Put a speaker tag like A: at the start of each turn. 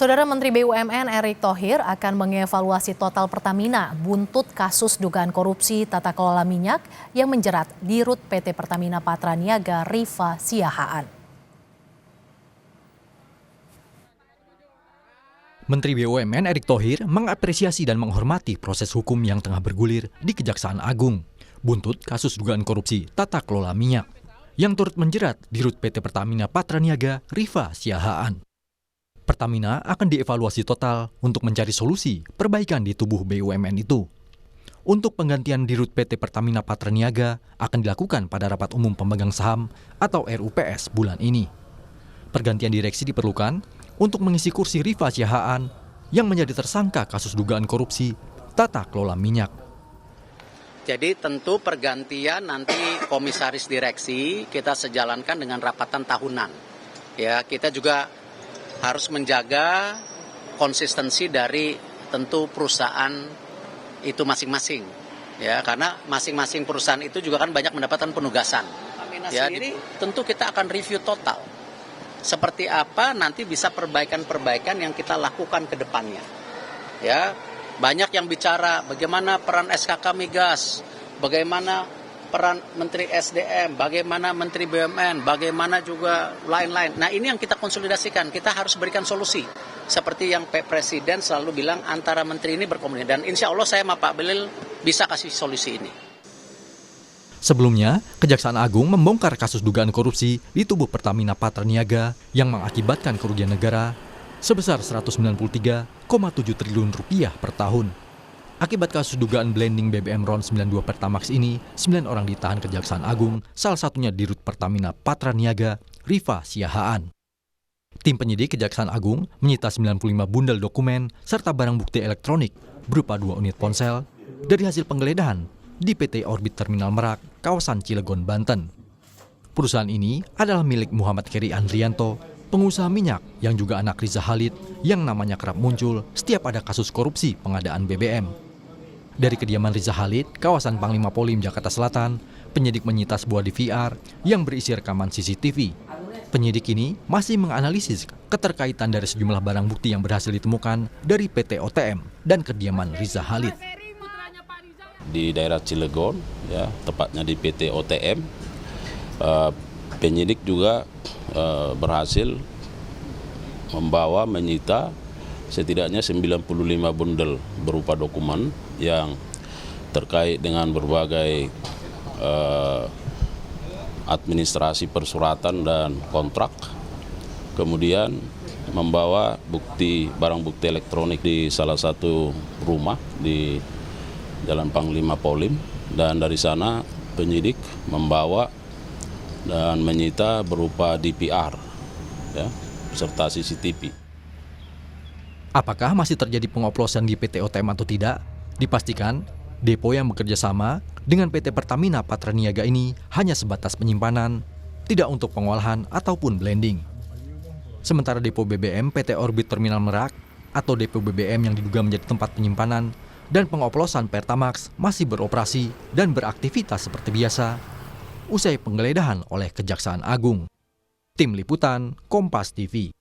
A: Saudara Menteri BUMN Erick Thohir akan mengevaluasi total Pertamina buntut kasus dugaan korupsi tata kelola minyak yang menjerat Dirut PT Pertamina Patraniaga Rifa Siahaan.
B: Menteri BUMN Erick Thohir mengapresiasi dan menghormati proses hukum yang tengah bergulir di Kejaksaan Agung buntut kasus dugaan korupsi tata kelola minyak yang turut menjerat Dirut PT Pertamina Patraniaga Rifa Siahaan. Pertamina akan dievaluasi total untuk mencari solusi perbaikan di tubuh BUMN itu. Untuk penggantian Dirut PT Pertamina Patraniaga akan dilakukan pada rapat umum pemegang saham atau RUPS bulan ini. Pergantian direksi diperlukan untuk mengisi kursi Rifa Siahaan yang menjadi tersangka kasus dugaan korupsi tata kelola minyak.
C: Jadi tentu pergantian nanti komisaris direksi kita sejalankan dengan rapatan tahunan. Ya, kita juga harus menjaga konsistensi dari tentu perusahaan itu masing-masing, ya karena masing-masing perusahaan itu juga kan banyak mendapatkan penugasan. Ya, tentu kita akan review total. Seperti apa nanti bisa perbaikan-perbaikan yang kita lakukan ke depannya. Ya, banyak yang bicara bagaimana peran SKK Migas, bagaimana peran Menteri SDM, bagaimana Menteri BUMN, bagaimana juga lain-lain. Nah ini yang kita konsolidasikan, kita harus berikan solusi. Seperti yang Pak Presiden selalu bilang antara menteri ini berkomunikasi. Dan insya Allah saya sama Pak Belil bisa kasih solusi ini.
B: Sebelumnya, Kejaksaan Agung membongkar kasus dugaan korupsi di tubuh Pertamina Patraniaga yang mengakibatkan kerugian negara sebesar Rp193,7 triliun per tahun. Akibat kasus dugaan blending BBM RON 92 Pertamax ini, 9 orang ditahan Kejaksaan Agung, salah satunya Dirut Pertamina Patraniaga, Rifa Siahaan. Tim penyidik Kejaksaan Agung menyita 95 bundel dokumen serta barang bukti elektronik berupa 2 unit ponsel dari hasil penggeledahan di PT Orbit Terminal Merak, kawasan Cilegon, Banten. Perusahaan ini adalah milik Muhammad Keri Andrianto, pengusaha minyak yang juga anak Riza Khalid yang namanya kerap muncul setiap ada kasus korupsi pengadaan BBM. Dari kediaman Riza Khalid, kawasan Panglima Polim, Jakarta Selatan, penyidik menyita sebuah DVR yang berisi rekaman CCTV. Penyidik ini masih menganalisis keterkaitan dari sejumlah barang bukti yang berhasil ditemukan dari PT OTM dan kediaman Riza Khalid.
D: Di daerah Cilegon, ya, tepatnya di PT OTM, penyidik juga berhasil menyita setidaknya 95 bundel berupa dokumen yang terkait dengan berbagai administrasi persuratan dan kontrak. Kemudian membawa barang bukti elektronik di salah satu rumah di Jalan Panglima Polim, dan dari sana penyidik membawa dan menyita berupa DVR, ya, serta CCTV.
B: Apakah masih terjadi pengoplosan di PT OTM atau tidak? Dipastikan, depo yang bekerja sama dengan PT Pertamina Patraniaga ini hanya sebatas penyimpanan, tidak untuk pengolahan ataupun blending. Sementara depo BBM PT Orbit Terminal Merak atau depo BBM yang diduga menjadi tempat penyimpanan dan pengoplosan Pertamax masih beroperasi dan beraktivitas seperti biasa usai penggeledahan oleh Kejaksaan Agung. Tim Liputan, Kompas TV.